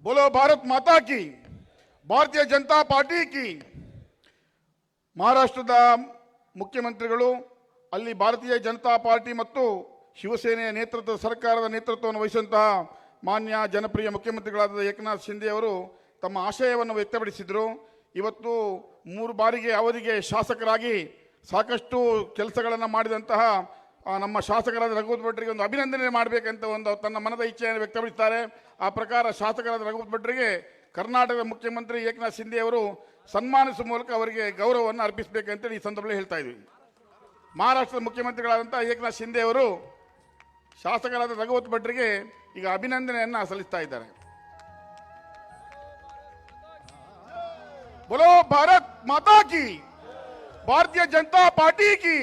बोलो भारत माता की, ಭಾರತೀಯ ಜನತಾ ಪಾರ್ಟಿ की। ಮಹಾರಾಷ್ಟ್ರದ ಮುಖ್ಯಮಂತ್ರಿಗಳು ಅಲ್ಲಿ ಭಾರತೀಯ ಜನತಾ ಪಾರ್ಟಿ ಮತ್ತು ಶಿವಸೇನೆಯ ನೇತೃತ್ವದ ಸರ್ಕಾರದ ನೇತೃತ್ವವನ್ನು ವಹಿಸಿದಂತಹ ಮಾನ್ಯ ಜನಪ್ರಿಯ ಮುಖ್ಯಮಂತ್ರಿಗಳಾದ ಏಕನಾಥ್ ಶಿಂದೆ ಅವರು ತಮ್ಮ ಆಶಯವನ್ನು ವ್ಯಕ್ತಪಡಿಸಿದರು। ಇವತ್ತು 3 ಬಾರಿಗೆ ಅವಧಿಗೆ ಶಾಸಕರಾಗಿ ಸಾಕಷ್ಟು ಕೆಲಸಗಳನ್ನು ಮಾಡಿದಂತಹ ನಮ್ಮ ಶಾಸಕರಾದ ರಘುಪತಿ ಭಟ್ರಿಗೆ ಒಂದು ಅಭಿನಂದನೆ ಮಾಡಬೇಕಂತ ಒಂದು ತನ್ನ ಮನದ ಇಚ್ಛೆಯನ್ನು ವ್ಯಕ್ತಪಡಿಸುತ್ತಾರೆ। ಆ ಪ್ರಕಾರ ಶಾಸಕರಾದ ರಘುಪತಿ ಭಟ್ರಿಗೆ ಕರ್ನಾಟಕದ ಮುಖ್ಯಮಂತ್ರಿ ಏಕನಾಥ್ ಶಿಂದೆ ಅವರು ಸನ್ಮಾನಿಸುವ ಮೂಲಕ ಅವರಿಗೆ ಗೌರವವನ್ನು ಅರ್ಪಿಸಬೇಕಂತ ಈ ಸಂದರ್ಭದಲ್ಲಿ ಹೇಳ್ತಾ ಇದ್ವಿ। ಮಹಾರಾಷ್ಟ್ರದ ಮುಖ್ಯಮಂತ್ರಿಗಳಾದಂತಹ ಏಕನಾಥ್ ಶಿಂದೆ ಅವರು ಶಾಸಕರಾದ ರಘುಪತಿ ಭಟ್ರಿಗೆ ಈಗ ಅಭಿನಂದನೆಯನ್ನು ಸಲ್ಲಿಸ್ತಾ ಇದ್ದಾರೆ। बोलो भारत माता की, भारतीय जनता पार्टी की,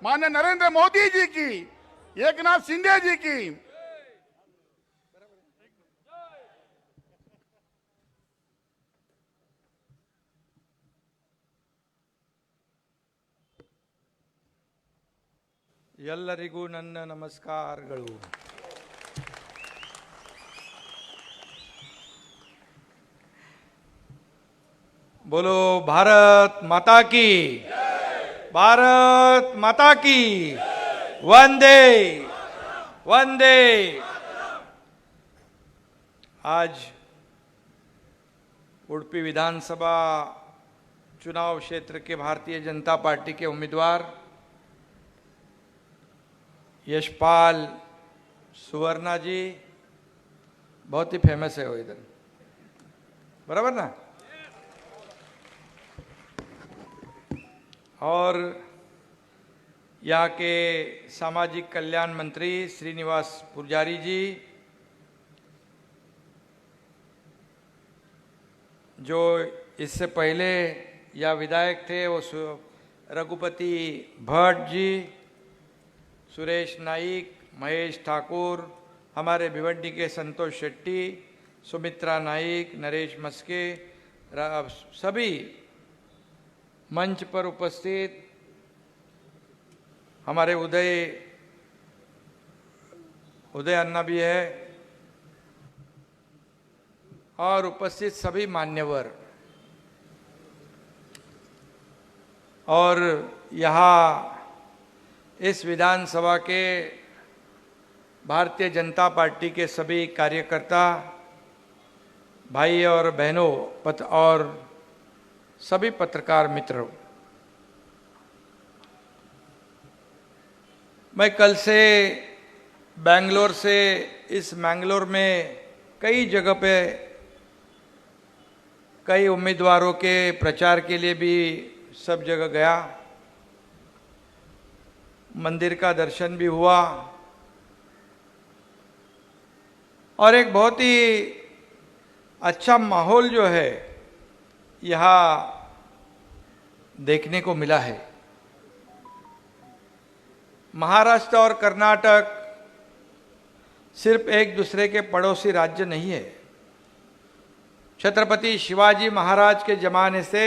माननीय नरेंद्र मोदी जी की, एकनाथ शिंदे जी की। ಎಲ್ಲರಿಗೂ ನನ್ನ ನಮಸ್ಕಾರಗಳು। बोलो भारत माता की, भारत माता की, वंदे वंदे। आज उडुपी विधानसभा चुनाव क्षेत्र के भारतीय जनता पार्टी के उम्मीदवार यशपाल सुवर्णा जी बहुत ही फेमस है वो इधर, बराबर ना। और यहाँ के सामाजिक कल्याण मंत्री श्रीनिवास पुजारी जी, जो इससे पहले या विधायक थे, वो रघुपति भट्ट जी, सुरेश नाइक, महेश ठाकुर, हमारे भिवंडी के संतोष शेट्टी, सुमित्रा नाइक, नरेश मस्के, सभी मंच पर उपस्थित हमारे उदय अन्ना भी है और उपस्थित सभी मान्यवर, और यहाँ इस विधानसभा के भारतीय जनता पार्टी के सभी कार्यकर्ता भाई और बहनों और सभी पत्रकार मित्रों, मैं कल से बेंगलोर से इस मैंगलोर में कई जगह पे कई उम्मीदवारों के प्रचार के लिए भी सब जगह गया, मंदिर का दर्शन भी हुआ और एक बहुत ही अच्छा माहौल जो है यहाँ देखने को मिला है। महाराष्ट्र और कर्नाटक सिर्फ एक दूसरे के पड़ोसी राज्य नहीं है। छत्रपति शिवाजी महाराज के जमाने से,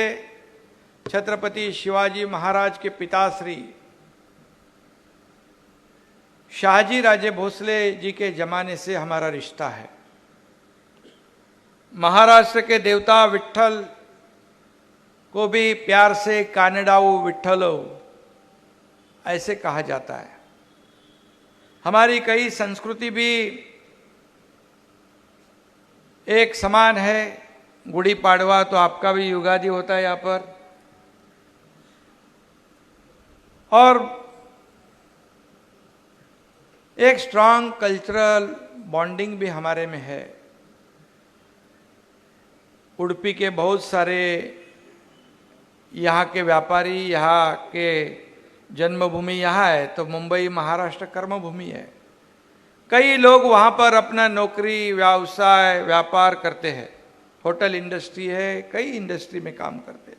छत्रपति शिवाजी महाराज के पिताश्री शाहजी राजे भोसले जी के जमाने से हमारा रिश्ता है। महाराष्ट्र के देवता विट्ठल को भी प्यार से कानडाऊ विट्ठलो ऐसे कहा जाता है। हमारी कई संस्कृति भी एक समान है। गुड़ी पाड़वा तो आपका भी युगादि होता है यहाँ पर, और एक स्ट्रांग कल्चरल बॉन्डिंग भी हमारे में है। उडुपी के बहुत सारे यहाँ के व्यापारी, यहाँ के जन्मभूमि यहाँ है, तो मुंबई महाराष्ट्र कर्मभूमि है। कई लोग वहाँ पर अपना नौकरी, व्यवसाय, व्यापार करते हैं। होटल इंडस्ट्री है, कई इंडस्ट्री में काम करते हैं,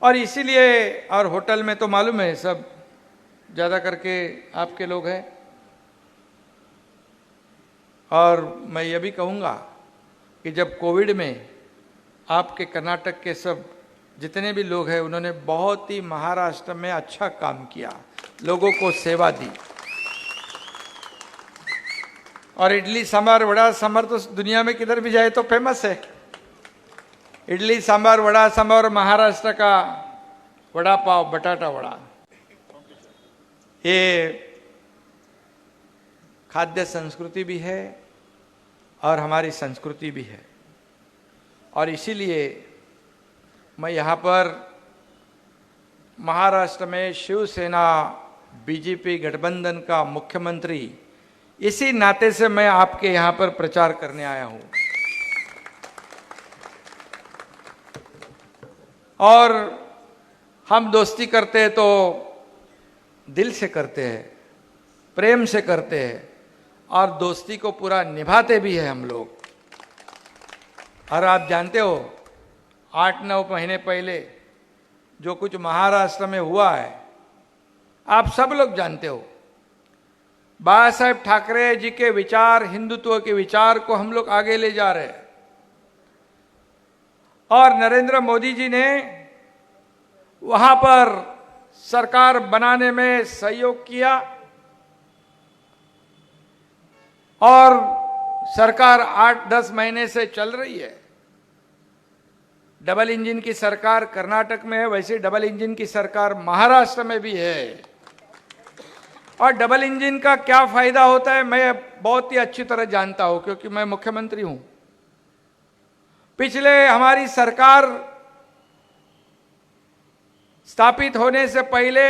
और इसीलिए, और होटल में तो मालूम है सब ज़्यादा करके आपके लोग हैं। और मैं ये भी कहूँगा कि जब कोविड में आपके कर्नाटक के सब जितने भी लोग हैं, उन्होंने बहुत ही महाराष्ट्र में अच्छा काम किया, लोगों को सेवा दी। और इडली सांभर वड़ा सांभर तो दुनिया में किधर भी जाए तो फेमस है। इडली सांभर वड़ा सांभर, महाराष्ट्र का वड़ा पाव, बटाटा वड़ा, ये खाद्य संस्कृति भी है और हमारी संस्कृति भी है। और इसीलिए मैं यहाँ पर महाराष्ट्र में शिवसेना बीजेपी गठबंधन का मुख्यमंत्री, इसी नाते से मैं आपके यहाँ पर प्रचार करने आया हूँ। और हम दोस्ती करते हैं तो दिल से करते हैं, प्रेम से करते हैं और दोस्ती को पूरा निभाते भी हैं हम लोग। और आप जानते हो 8-9 महीने पहले जो कुछ महाराष्ट्र में हुआ है, आप सब लोग जानते हो। बाला साहेब ठाकरे जी के विचार, हिंदुत्व के विचार को हम लोग आगे ले जा रहे हैं और नरेंद्र मोदी जी ने वहां पर सरकार बनाने में सहयोग किया और सरकार 8-10 महीने से चल रही है। डबल इंजन की सरकार कर्नाटक में है, वैसे डबल इंजन की सरकार महाराष्ट्र में भी है। और डबल इंजन का क्या फायदा होता है मैं बहुत ही अच्छी तरह जानता हूं, क्योंकि मैं मुख्यमंत्री हूं। पिछले हमारी सरकार स्थापित होने से पहले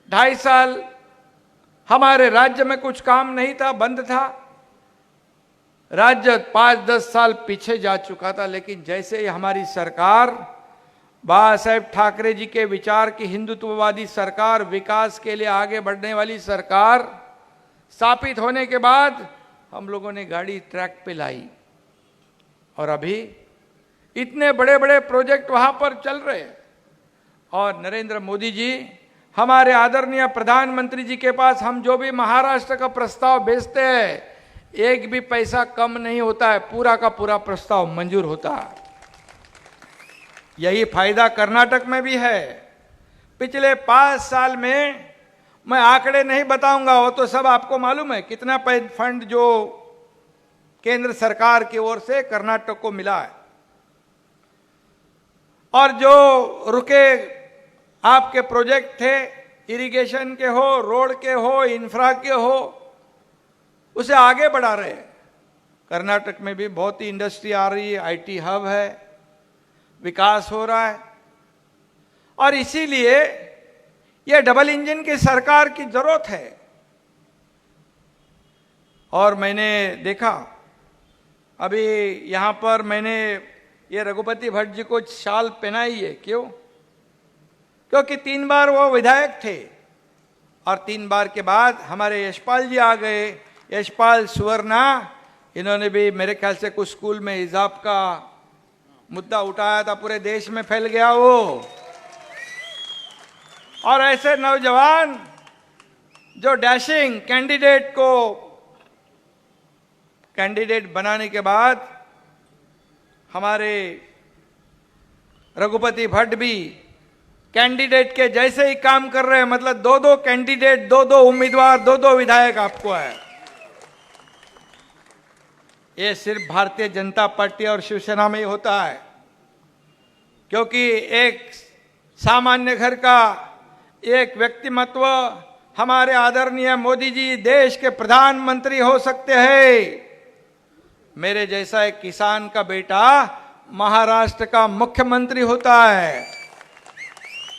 2.5 साल हमारे राज्य में कुछ काम नहीं था, बंद था। राज्य 5-10 साल पीछे जा चुका था। लेकिन जैसे ही हमारी सरकार, बाला साहेब ठाकरे जी के विचार की हिंदुत्ववादी सरकार, विकास के लिए आगे बढ़ने वाली सरकार स्थापित होने के बाद हम लोगों ने गाड़ी ट्रैक पे लाई और अभी इतने बड़े बड़े प्रोजेक्ट वहां पर चल रहे हैं। और नरेंद्र मोदी जी, हमारे आदरणीय प्रधानमंत्री जी के पास हम जो भी महाराष्ट्र का प्रस्ताव भेजते हैं, एक भी पैसा कम नहीं होता है, पूरा का पूरा प्रस्ताव मंजूर होता है। यही फायदा कर्नाटक में भी है। पिछले 5 साल में, मैं आंकड़े नहीं बताऊंगा, वो तो सब आपको मालूम है कितना फंड जो केंद्र सरकार की ओर से कर्नाटक को मिला है। और जो रुके आपके प्रोजेक्ट थे, इरिगेशन के हो, रोड के हो, इंफ्रा के हो, उसे आगे बढ़ा रहे हैं। कर्नाटक में भी बहुत ही इंडस्ट्री आ रही है, आईटी हब है, विकास हो रहा है। और इसीलिए यह डबल इंजन की सरकार की जरूरत है। और मैंने देखा अभी यहां पर मैंने ये रघुपति भट्ट जी को शाल पहनाई है। क्यों? क्योंकि 3 बार वो विधायक थे और 3 बार के बाद हमारे यशपाल जी आ गए, यशपाल सुवर्णा। इन्होंने भी मेरे ख्याल से कुछ स्कूल में हिजाब का मुद्दा उठाया था, पूरे देश में फैल गया वो। और ऐसे नौजवान जो डैशिंग कैंडिडेट को कैंडिडेट बनाने के बाद हमारे रघुपति भट्ट भी कैंडिडेट के जैसे ही काम कर रहे हैं। मतलब 2-2 कैंडिडेट, 2-2 उम्मीदवार, 2-2 विधायक आपको है। ये सिर्फ भारतीय जनता पार्टी और शिवसेना में ही होता है, क्योंकि एक सामान्य घर का एक व्यक्तिमत्व, हमारे आदरणीय मोदी जी देश के प्रधानमंत्री हो सकते हैं। मेरे जैसा एक किसान का बेटा महाराष्ट्र का मुख्यमंत्री होता है।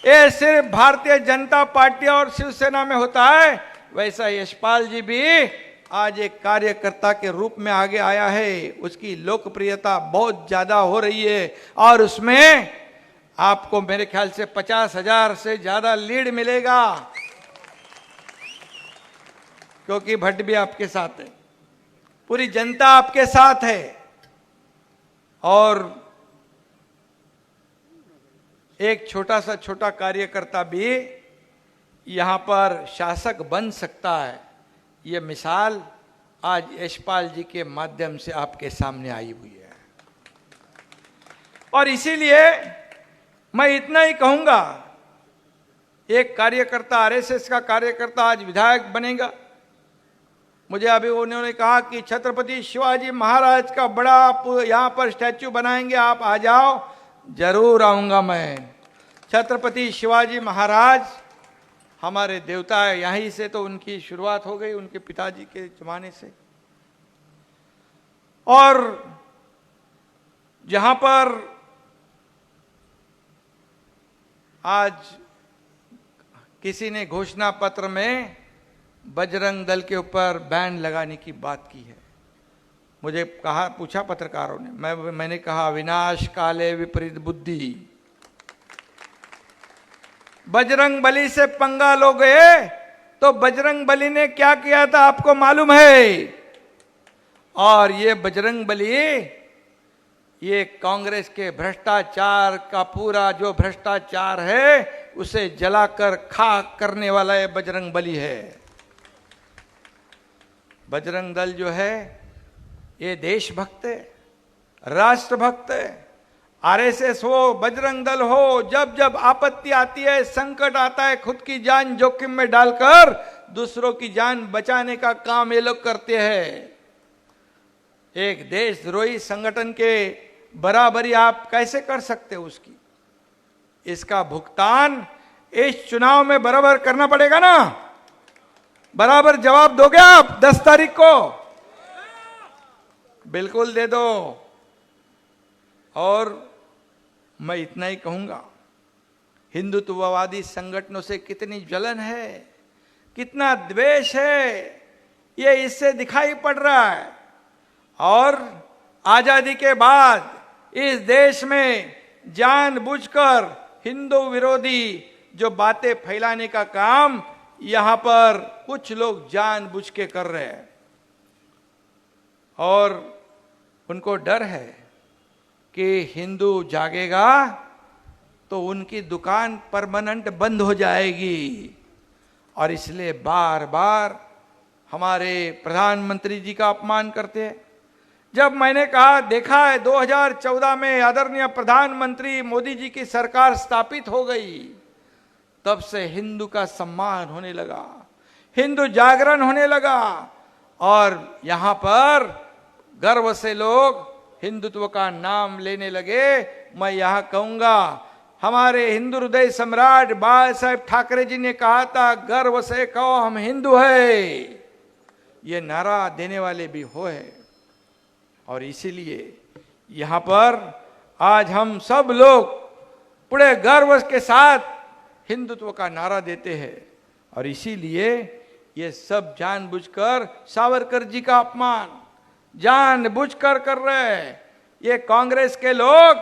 ये सिर्फ भारतीय जनता पार्टी और शिवसेना में होता है। वैसा यशपाल जी भी आज एक कार्यकर्ता के रूप में आगे आया है। उसकी लोकप्रियता बहुत ज्यादा हो रही है और उसमें आपको मेरे ख्याल से 50,000 से ज्यादा लीड मिलेगा, क्योंकि भट्ट भी आपके साथ है, पूरी जनता आपके साथ है। और एक छोटा सा छोटा कार्यकर्ता भी यहां पर शासक बन सकता है। ये मिसाल आज यशपाल जी के माध्यम से आपके सामने आई हुई है। और इसीलिए मैं इतना ही कहूंगा, एक कार्यकर्ता, आरएसएस का कार्यकर्ता आज विधायक बनेगा, मुझे अभी उन्होंने कहा कि छत्रपति शिवाजी महाराज का बड़ा यहाँ पर स्टैच्यू बनाएंगे, आप आ जाओ। जरूर आऊंगा मैं। छत्रपति शिवाजी महाराज हमारे देवता है, यहीं से तो उनकी शुरुआत हो गई, उनके पिताजी के जमाने से। और जहां पर आज किसी ने घोषणा पत्र में बजरंग दल के ऊपर बैन लगाने की बात की है, मुझे कहा, पूछा पत्रकारों ने, मैंने कहा विनाश काले विपरीत बुद्धि। बजरंग बली से पंगा लोगे तो बजरंग बली ने क्या किया था आपको मालूम है। और ये बजरंग बली ये कांग्रेस के भ्रष्टाचार का पूरा जो भ्रष्टाचार है उसे जलाकर खाक करने वाला ये बजरंग बली है। बजरंग दल जो है ये देशभक्त है, राष्ट्रभक्त है। आरएसएस हो, बजरंग दल हो, जब जब आपत्ति आती है, संकट आता है, खुद की जान जोखिम में डालकर दूसरों की जान बचाने का काम ये लोग करते हैं। एक देशद्रोही संगठन के बराबरी आप कैसे कर सकते हो उसकी? इसका भुगतान इस चुनाव में बराबर करना पड़ेगा ना। बराबर जवाब दोगे आप 10 तारीख को? बिल्कुल दे दो। और मैं इतना ही कहूंगा, हिंदुत्ववादी संगठनों से कितनी जलन है, कितना द्वेष है, ये इससे दिखाई पड़ रहा है। और आजादी के बाद इस देश में जानबूझकर हिंदू विरोधी जो बातें फैलाने का काम यहां पर कुछ लोग जानबूझ के कर रहे हैं। और उनको डर है कि हिंदू जागेगा तो उनकी दुकान परमानेंट बंद हो जाएगी। और इसलिए बार बार हमारे प्रधानमंत्री जी का अपमान करते हैं। जब मैंने कहा, देखा है 2014 में आदरणीय प्रधानमंत्री मोदी जी की सरकार स्थापित हो गई, तब से हिंदू का सम्मान होने लगा, हिंदू जागरण होने लगा। और यहां पर गर्व से लोग हिंदुत्व का नाम लेने लगे। मैं यहां कहूंगा, हमारे हिंदू हृदय सम्राट बाला साहेब ठाकरे जी ने कहा था, गर्व से कहो हम हिंदू है। ये नारा देने वाले भी हो है। और इसीलिए यहां पर आज हम सब लोग बड़े गर्व के साथ हिंदुत्व का नारा देते हैं। और इसीलिए ये सब जानबूझकर सावरकर जी का अपमान जानबूझकर कर रहे हैं। ये कांग्रेस के लोग,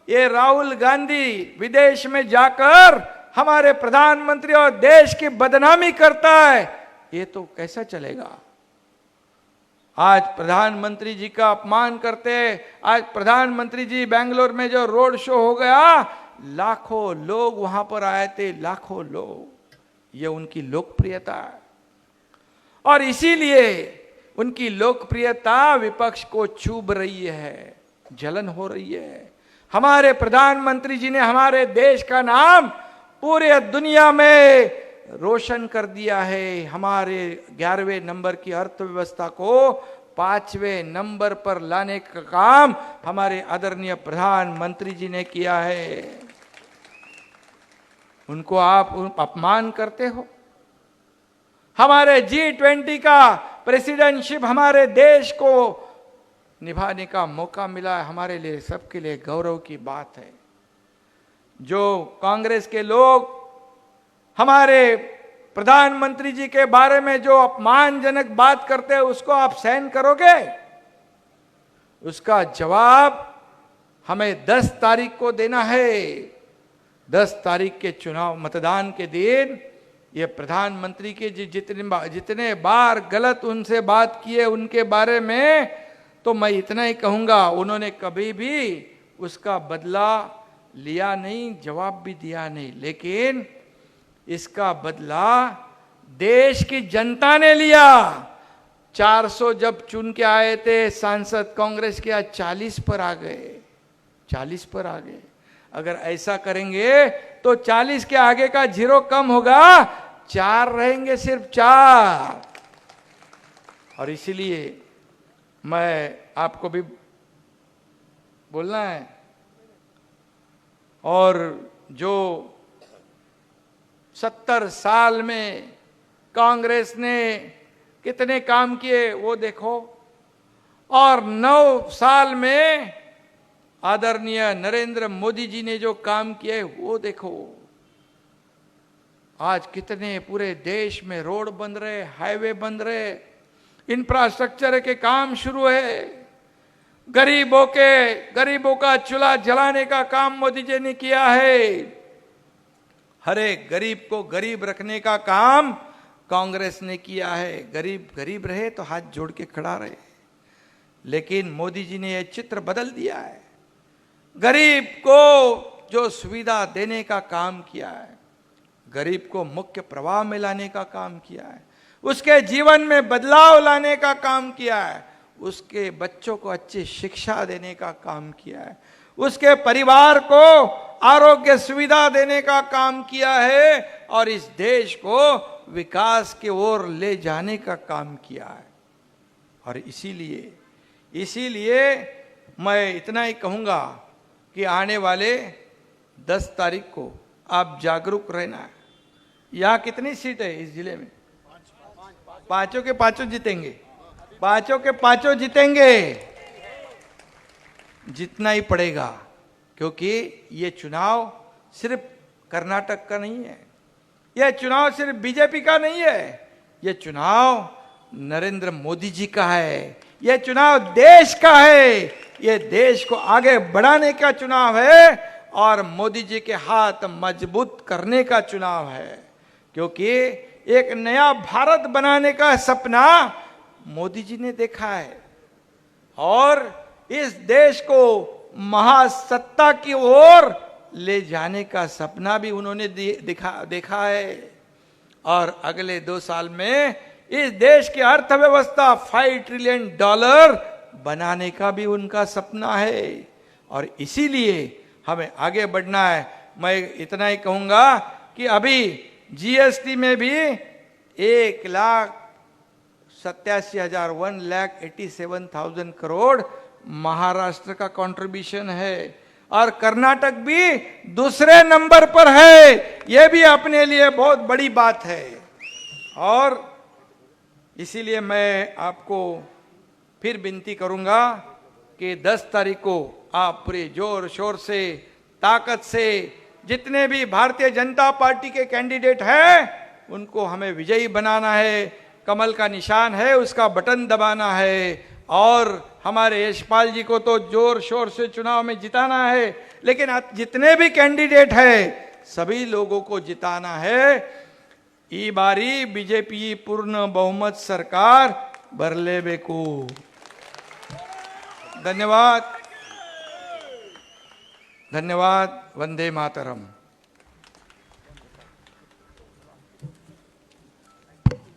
ये राहुल गांधी विदेश में जाकर हमारे प्रधानमंत्री और देश की बदनामी करता है। ये तो कैसा चलेगा? आज प्रधानमंत्री जी का अपमान करते। आज प्रधानमंत्री जी बेंगलोर में जो रोड शो हो गया, लाखों लोग वहां पर आए थे, लाखों लोग। ये उनकी लोकप्रियता है। और इसीलिए उनकी लोकप्रियता विपक्ष को चुभ रही है, जलन हो रही है। हमारे प्रधानमंत्री जी ने हमारे देश का नाम पूरे दुनिया में रोशन कर दिया है। हमारे 11वें नंबर की अर्थव्यवस्था को 5वें नंबर पर लाने का काम हमारे आदरणीय प्रधानमंत्री जी ने किया है। उनको आप अपमान करते हो। हमारे G20 का प्रेसिडेंटशिप हमारे देश को निभाने का मौका मिला है, हमारे लिए सबके लिए गौरव की बात है। जो कांग्रेस के लोग हमारे प्रधानमंत्री जी के बारे में जो अपमानजनक बात करते हैं, उसको आप सहन करोगे? उसका जवाब हमें 10 तारीख को देना है। 10 तारीख के चुनाव मतदान के दिन ये प्रधानमंत्री के जितने बार गलत उनसे बात किए उनके बारे में, तो मैं इतना ही कहूंगा, उन्होंने कभी भी उसका बदला लिया नहीं, जवाब भी दिया नहीं। लेकिन इसका बदला देश की जनता ने लिया। 400 जब चुन के आए थे सांसद कांग्रेस के, आज 40 पर आ गए, 40 पर आ गए। अगर ऐसा करेंगे तो 40 के आगे का 0 कम होगा, 4 रहेंगे, सिर्फ 4। और इसीलिए मैं आपको भी बोलना है, और जो 70 साल में कांग्रेस ने कितने काम किए वो देखो, और 9 साल में आदरणीय नरेंद्र मोदी जी ने जो काम किए वो देखो। आज कितने पूरे देश में रोड बन रहे, हाईवे बन रहे, इंफ्रास्ट्रक्चर के काम शुरू है, गरीबों का चूल्हा जलाने का काम मोदी जी ने किया है। हर एक गरीब को गरीब रखने का काम कांग्रेस ने किया है। गरीब गरीब रहे तो हाथ जोड़ के खड़ा रहे, लेकिन मोदी जी ने यह चित्र बदल दिया है। गरीब को जो सुविधा देने का काम किया है, गरीब को मुख्य प्रवाह में लाने का काम किया है, उसके जीवन में बदलाव लाने का काम किया है, उसके बच्चों को अच्छी शिक्षा देने का काम किया है, उसके परिवार को आरोग्य सुविधा देने का काम किया है, और इस देश को विकास की ओर ले जाने का काम किया है। और इसीलिए मैं इतना ही कहूंगा कि आने वाले 10 तारीख को आप जागरूक रहना है। यहाँ कितनी सीट है इस जिले में? 5 के 5 जीतेंगे, 5 के 5 जीतेंगे, जितना ही पड़ेगा, क्योंकि ये चुनाव सिर्फ कर्नाटक का नहीं है, यह चुनाव सिर्फ बीजेपी का नहीं है, यह चुनाव नरेंद्र मोदी जी का है, यह चुनाव देश का है, यह देश को आगे बढ़ाने का चुनाव है और मोदी जी के हाथ मजबूत करने का चुनाव है। क्योंकि एक नया भारत बनाने का सपना मोदी जी ने देखा है, और इस देश को महासत्ता की ओर ले जाने का सपना भी उन्होंने देखा है। और अगले 2 साल में इस देश की अर्थव्यवस्था $5 ट्रिलियन बनाने का भी उनका सपना है, और इसीलिए हमें आगे बढ़ना है। मैं इतना ही कहूंगा कि अभी जीएसटी में भी 1,87,000 करोड़ महाराष्ट्र का कंट्रीब्यूशन है, और कर्नाटक भी दूसरे नंबर पर है। यह भी अपने लिए बहुत बड़ी बात है। और इसीलिए मैं आपको फिर विनती करूंगा कि 10 तारीख को आप पूरे जोर शोर से, ताकत से, जितने भी भारतीय जनता पार्टी के कैंडिडेट हैं उनको हमें विजयी बनाना है। कमल का निशान है, उसका बटन दबाना है, और हमारे यशपाल जी को तो जोर शोर से चुनाव में जिताना है, लेकिन जितने भी कैंडिडेट हैं सभी लोगों को जिताना है। ई बारी बीजेपी पूर्ण बहुमत सरकार बरलेबेकू। धन्यवाद, धन्यवाद। वंदे मातरम। धन्यवाद।